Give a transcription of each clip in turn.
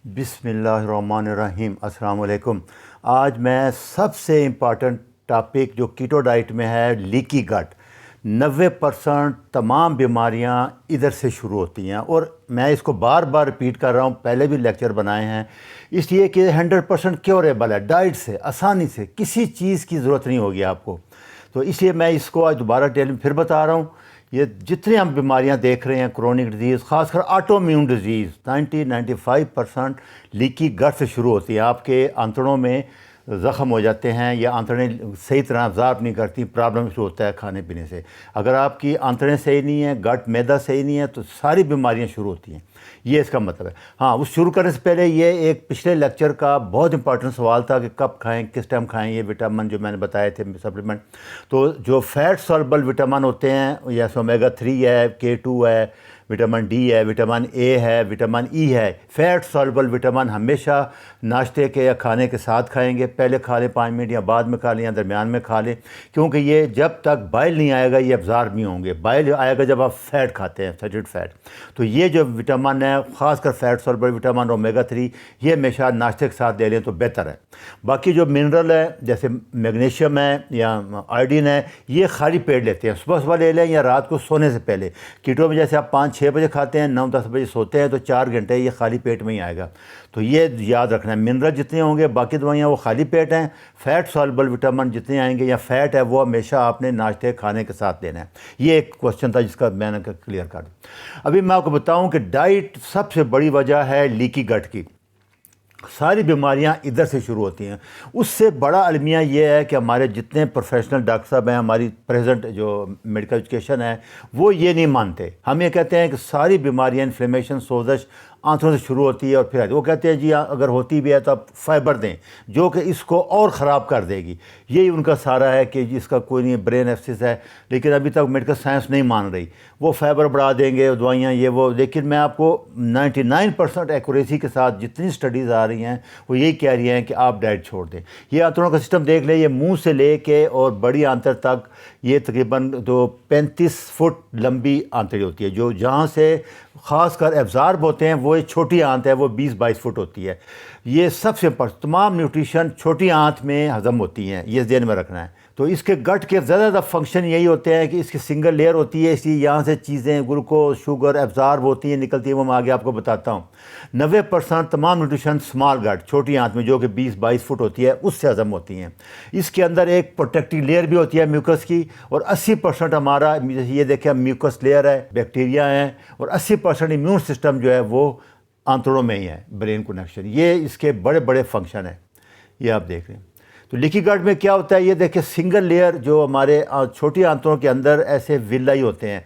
بسم اللہ الرحمن الرحیم۔ السلام علیکم۔ آج میں سب سے امپارٹنٹ ٹاپک جو کیٹو ڈائٹ میں ہے، لیکی گٹ۔ 90% تمام بیماریاں ادھر سے شروع ہوتی ہیں، اور میں اس کو بار بار رپیٹ کر رہا ہوں، پہلے بھی لیکچر بنائے ہیں، اس لیے کہ 100% کیوریبل ہے ڈائٹ سے، آسانی سے، کسی چیز کی ضرورت نہیں ہوگی آپ کو۔ تو اس لیے میں اس کو آج دوبارہ پھر بتا رہا ہوں۔ یہ جتنے ہم بیماریاں دیکھ رہے ہیں، کرونک ڈیزیز، خاص کر آٹو امیون ڈیزیز، 95% لیکی گٹ سے شروع ہوتی ہے۔ آپ کے آنتڑوں میں زخم ہو جاتے ہیں، یا آنتڑیں صحیح طرح ابزارب نہیں کرتی، پرابلم شروع ہوتا ہے کھانے پینے سے۔ اگر آپ کی آنتڑیں صحیح نہیں ہیں، گٹ میدا صحیح نہیں ہے، تو ساری بیماریاں شروع ہوتی ہیں۔ یہ اس کا مطلب ہے۔ ہاں، اس شروع کرنے سے پہلے یہ ایک پچھلے لیکچر کا بہت امپورٹنٹ سوال تھا کہ کب کھائیں، کس ٹائم کھائیں یہ وٹامن جو میں نے بتائے تھے سپلیمنٹ۔ تو جو فیٹ سولبل وٹامن ہوتے ہیں، جیسے اومیگا 3 ہے، K2 ہے، وٹامن ڈی ہے، وٹامن اے ہے، وٹامن ای ہے، فیٹ سولبل وٹامن ہمیشہ ناشتے کے یا کھانے کے ساتھ کھائیں گے۔ پہلے کھا لیں 5 منٹ، یا بعد میں کھا لیں، یا درمیان میں کھا لیں، کیونکہ یہ جب تک بائل نہیں آئے گا یہ ابزارب نہیں ہوں گے۔ بائل آئے گا جب آپ فیٹ کھاتے ہیں، سیچوریٹڈ فیٹ۔ تو یہ جو وٹامن ہے، خاص کر فیٹ سولبل وٹامن، اومیگا 3، یہ ہمیشہ ناشتے کے ساتھ لے لیں تو بہتر ہے۔ باقی جو منرل ہے، جیسے میگنیشیم ہے یا آئوڈین ہے، یہ خالی پیٹ لیتے ہیں، صبح صبح لے لیں یا رات کو سونے سے پہلے۔ کیٹو میں جیسے آپ 5-6 بجے کھاتے ہیں، 9-10 بجے سوتے ہیں، تو 4 گھنٹے یہ خالی پیٹ میں ہی آئے گا۔ تو یہ یاد رکھنا ہے، منرل جتنے ہوں گے، باقی دوائیاں وہ خالی پیٹ ہیں۔ فیٹ سولبل وٹامن جتنے آئیں گے یا فیٹ ہے، وہ ہمیشہ آپ نے ناشتے کھانے کے ساتھ لینا ہے۔ یہ ایک کوشچن تھا جس کا میں نے کلیئر کر دیا۔ ابھی میں آپ کو بتاؤں کہ ڈائٹ سب سے بڑی وجہ ہے لیکی گٹ کی۔ ساری بیماریاں ادھر سے شروع ہوتی ہیں۔ اس سے بڑا المیہ یہ ہے کہ ہمارے جتنے پروفیشنل ڈاکٹر صاحب ہیں، ہماری پریزنٹ جو میڈیکل ایجوکیشن ہے، وہ یہ نہیں مانتے۔ ہم یہ کہتے ہیں کہ ساری بیماریاں، انفلیمیشن، سوزش آنتوں سے شروع ہوتی ہے اور پھر وہ کہتے ہیں جی اگر ہوتی بھی ہے تو آپ فائبر دیں، جو کہ اس کو اور خراب کر دے گی۔ یہی ان کا سارا ہے کہ جس کا کوئی نہیں، برین ایکسس ہے، لیکن ابھی تک میڈیکل سائنس نہیں مان رہی۔ وہ فائبر بڑھا دیں گے، دوائیاں یہ وہ، لیکن میں آپ کو 99% ایکوریسی کے ساتھ جتنی سٹڈیز آ رہی ہیں وہ یہی کہہ رہی ہیں کہ آپ ڈائٹ چھوڑ دیں۔ یہ آنتڑوں کا سسٹم دیکھ لیں، یہ منہ سے لے کے اور بڑی آنتڑ تک یہ تقریباً 35 فٹ لمبی آنتڑی ہوتی ہے، جو جہاں سے خاص کر ایبزارب ہوتے ہیں وہ ایک چھوٹی آنت ہے، وہ 20-22 فٹ ہوتی ہے۔ یہ سب سے تمام نیوٹریشن چھوٹی آنت میں ہضم ہوتی ہیں، یہ ذہن میں رکھنا ہے۔ تو اس کے گٹ کے زیادہ فنکشن یہی ہوتے ہیں کہ اس کی سنگل لیئر ہوتی ہے، اس لیے یہاں سے چیزیں گلوکوز، شوگر ایبزارب ہوتی ہیں، نکلتی ہیں، وہ میں آگے آپ کو بتاتا ہوں۔ 90% تمام نیوٹریشن اسمال گٹ، چھوٹی آنت میں، جو کہ 20-22 فٹ ہوتی ہے، اس سے ہضم ہوتی ہیں۔ اس کے اندر ایک پروٹیکٹیو لیئر بھی ہوتی ہے میوکس کی، اور 80% ہمارا یہ دیکھیں میوکس لیئر ہے، بیکٹیریا ہیں، اور 80% امیون سسٹم جو ہے وہ آنتڑوں میں ہی ہے، برین کنیکشن۔ یہ اس کے بڑے بڑے فنکشن ہیں، یہ آپ دیکھ رہے ہیں۔ تو لیکی گٹ میں کیا ہوتا ہے، یہ دیکھیں سنگل لیئر جو ہمارے چھوٹی آنتوں کے اندر ایسے ولائی ہوتے ہیں،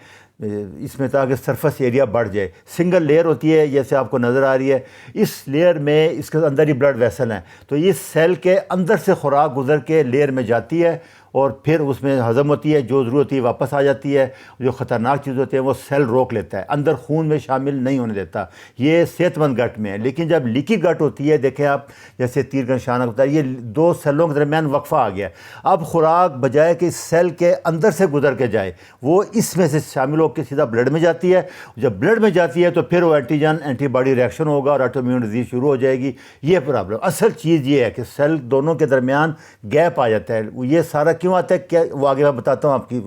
اس میں تاکہ سرفس ایریا بڑھ جائے، سنگل لیئر ہوتی ہے، جیسے آپ کو نظر آ رہی ہے۔ اس لیئر میں اس کے اندر ہی بلڈ ویسل ہیں، تو یہ سیل کے اندر سے خوراک گزر کے لیئر میں جاتی ہے، اور پھر اس میں ہضم ہوتی ہے، جو ضرورت ہوتی ہے واپس آ جاتی ہے۔ جو خطرناک چیز ہوتی ہے وہ سیل روک لیتا ہے، اندر خون میں شامل نہیں ہونے دیتا۔ یہ صحت مند گٹ میں ہے۔ لیکن جب لیکی گٹ ہوتی ہے، دیکھیں آپ جیسے تیر کا نشانہ ہوتا ہے، یہ 2 سیلوں کے درمیان وقفہ آ گیا۔ اب خوراک بجائے کہ اس سیل کے اندر سے گزر کے جائے، وہ اس میں سے شامل ہو کے سیدھا بلڈ میں جاتی ہے۔ جب بلڈ میں جاتی ہے تو پھر وہ اینٹی باڈی ریئیکشن ہوگا اور آٹو امیون ڈیزیز شروع ہو جائے گی۔ یہ پرابلم اصل چیز یہ ہے کہ سیل دونوں کے درمیان گیپ آ جاتا ہے۔ یہ سارا کیوں آتا ہے، کیا وہ آگے میں بتاتا ہوں آپ کی۔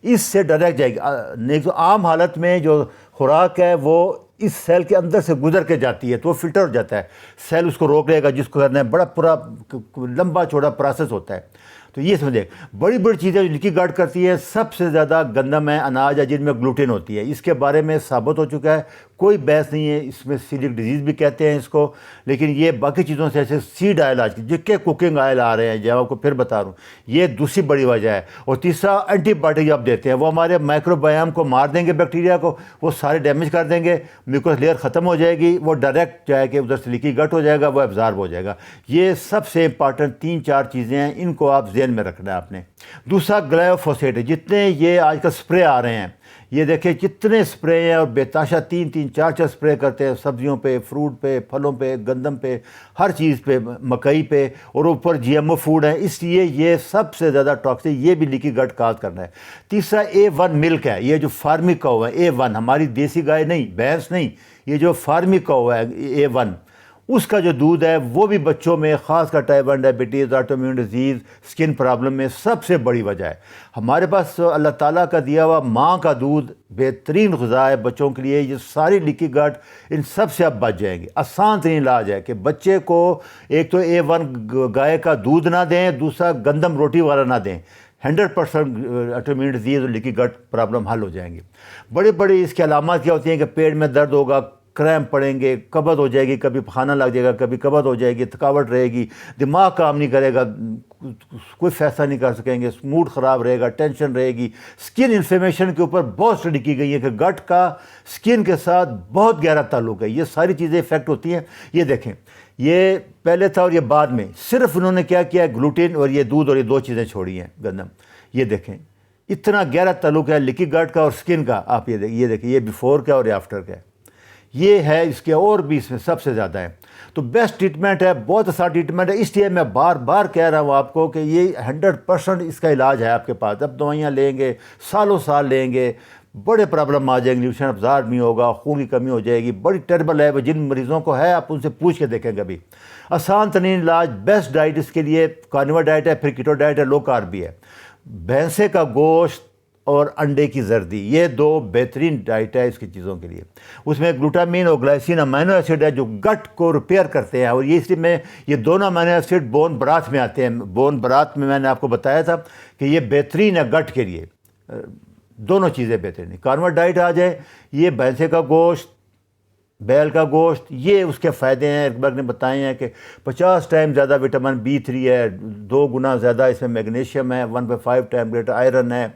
اس سے ڈائریکٹ جائے گی، نہیں تو عام حالت میں جو خوراک ہے وہ اس سیل کے اندر سے گزر کے جاتی ہے تو وہ فلٹر ہو جاتا ہے، سیل اس کو روک لے گا، جس کو کرنا ہے بڑا پورا لمبا چوڑا پروسیس ہوتا ہے۔ تو یہ سمجھیں، بڑی بڑی چیزیں جو لیکی گٹ کرتی ہے، سب سے زیادہ گندم ہے، اناج ہے جن میں گلوٹین ہوتی ہے۔ اس کے بارے میں ثابت ہو چکا ہے، کوئی بحث نہیں ہے۔ اس میں سیلک ڈیزیز بھی کہتے ہیں اس کو، لیکن یہ باقی چیزوں سے، ایسے سیڈ آئل آج جس کے کوکنگ آئل آ رہے ہیں، جو آپ کو پھر بتا رہا ہوں، یہ دوسری بڑی وجہ ہے۔ اور تیسرا، اینٹی بایوٹک آپ دیتے ہیں، وہ ہمارے مائکرو بایوم کو مار دیں گے، بیکٹیریا کو وہ سارے ڈیمیج کر دیں گے، میوکس لیئر ختم ہو جائے گی، وہ ڈائریکٹ جائے کہ ادھر سے لیکی گٹ ہو جائے گا، وہ ایبزارب ہو جائے گا۔ یہ سب سے امپارٹنٹ 3-4 چیزیں ہیں، ان کو آپ ذہن میں رکھنا ہے آپ نے۔ دوسرا گلائیوفوسیٹ ہے، جتنے یہ آج کل سپرے آ رہے ہیں، یہ دیکھیں کتنے سپرے ہیں، اور بےتاشا 3-4 سپرے کرتے ہیں، سبزیوں پہ، فروٹ پہ، پھلوں پہ، گندم پہ، ہر چیز پہ، مکئی پہ، اور اوپر GMO فوڈ ہے، اس لیے یہ سب سے زیادہ ٹاکسک، یہ بھی لیکی گٹ کاز کرنا ہے۔ تیسرا A1 ملک ہے، یہ جو فارمی کاؤ ہے، A1 ہماری دیسی گائے نہیں، بھینس نہیں، یہ جو فارمی کاؤ ہے A1، اس کا جو دودھ ہے وہ بھی بچوں میں خاص کر type 1 diabetes, auto immune disease, سکن پرابلم میں سب سے بڑی وجہ ہے۔ ہمارے پاس اللہ تعالیٰ کا دیا ہوا ماں کا دودھ بہترین غذا ہے بچوں کے لیے۔ یہ ساری لیکی گٹ ان سب سے آپ بچ جائیں گے۔ آسان ترین علاج ہے کہ بچے کو ایک تو A1 گائے کا دودھ نہ دیں، دوسرا گندم روٹی والا نہ دیں۔ 100% آٹو امیون ڈیزیز اور لیکی گٹ پرابلم حل ہو جائیں گے۔ بڑے بڑے اس کی علامات کیا ہوتی ہیں کہ پیٹ میں درد ہوگا، کریمپ پڑیں گے، قبض ہو جائے گی، کبھی پخانہ لگ جائے گا، کبھی قبض ہو جائے گی، تھکاوٹ رہے گی، دماغ کام نہیں کرے گا، کوئی فیصلہ نہیں کر سکیں گے، موڈ خراب رہے گا، ٹینشن رہے گی۔ سکن انفلیمیشن کے اوپر بہت اسٹڈی کی گئی ہے کہ گٹ کا سکن کے ساتھ بہت گہرا تعلق ہے۔ یہ ساری چیزیں افیکٹ ہوتی ہیں۔ یہ دیکھیں، یہ پہلے تھا اور یہ بعد میں، صرف انہوں نے کیا کیا ہے، گلوٹین اور یہ دودھ اور یہ دو چیزیں چھوڑی ہیں، گندم۔ یہ دیکھیں اتنا گہرا تعلق ہے لیکی گٹ کا اور سکن کا۔ آپ یہ دیکھیں یہ بیفور کا اور یہ آفٹر کا ہے۔ یہ ہے اس کے اور بھی اس میں سب سے زیادہ ہے۔ تو بیسٹ ٹریٹمنٹ ہے، بہت آسان ٹریٹمنٹ ہے۔ اس لیے میں بار بار کہہ رہا ہوں آپ کو کہ یہ 100% اس کا علاج ہے آپ کے پاس۔ اب دوائیاں لیں گے، سالوں سال لیں گے، بڑے پرابلم آ جائیں گے، نیوٹریشن ابزارب نہیں ہوگا، خون کی کمی ہو جائے گی، بڑی ٹیربل ہے۔ جن مریضوں کو ہے آپ ان سے پوچھ کے دیکھیں کبھی۔ آسان ترین علاج، بیسٹ ڈائٹ اس کے لیے کارنیور ڈائٹ ہے، پھر کیٹو ڈائٹ ہے، لو کارب بھی ہے۔ بھینسے کا گوشت اور انڈے کی زردی، یہ دو بہترین ڈائٹ ہے اس کی چیزوں کے لیے۔ اس میں گلوٹامین اور گلائسین امینو ایسڈ ہے جو گٹ کو ریپیئر کرتے ہیں، اور یہ اس لیے یہ دونوں امینو ایسڈ بون برات میں آتے ہیں۔ بون برات میں نے آپ کو بتایا تھا کہ یہ بہترین ہے گٹ کے لیے، دونوں چیزیں بہترین ہیں۔ کارنیور ڈائٹ آ جائے، یہ بھینسے کا گوشت، بیل کا گوشت، یہ اس کے فائدے ہیں۔ اکبر نے بتائے ہیں کہ 50 ٹائم زیادہ وٹامن B3 ہے، 2 گنا زیادہ اس میں میگنیشیم ہے، 1/5 ٹائم گریٹر آئرن ہے،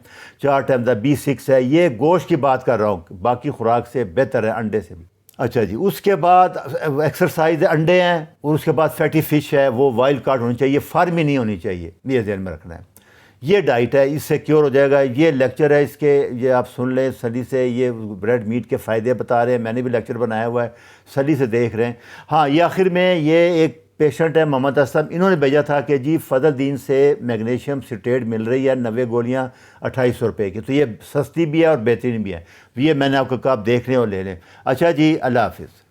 4 ٹائم زیادہ B6 ہے۔ یہ گوشت کی بات کر رہا ہوں، باقی خوراک سے بہتر ہے انڈے سے بھی۔ اچھا جی، اس کے بعد ایکسرسائز ہے، انڈے ہیں، اور اس کے بعد فیٹی فش ہے، وہ وائلڈ کاٹ ہونی چاہیے، فارمی نہیں ہونی چاہیے، یہ ذہن میں رکھنا ہے۔ یہ ڈائٹ ہے، اس سے کیور ہو جائے گا۔ یہ لیکچر ہے اس کے، یہ آپ سن لیں سلی سے۔ یہ بریڈ میٹ کے فائدے بتا رہے ہیں، میں نے بھی لیکچر بنایا ہوا ہے، سلی سے دیکھ رہے ہیں۔ ہاں، یہ آخر میں یہ ایک پیشنٹ ہے محمد اسلم، انہوں نے بھیجا تھا کہ جی فضل دین سے میگنیشیم سٹریٹ مل رہی ہے 90 گولیاں 2800 روپے کی، تو یہ سستی بھی ہے اور بہترین بھی ہے۔ یہ میں نے آپ کو کہا آپ دیکھ لیں اور لے لیں۔ اچھا جی، اللہ حافظ۔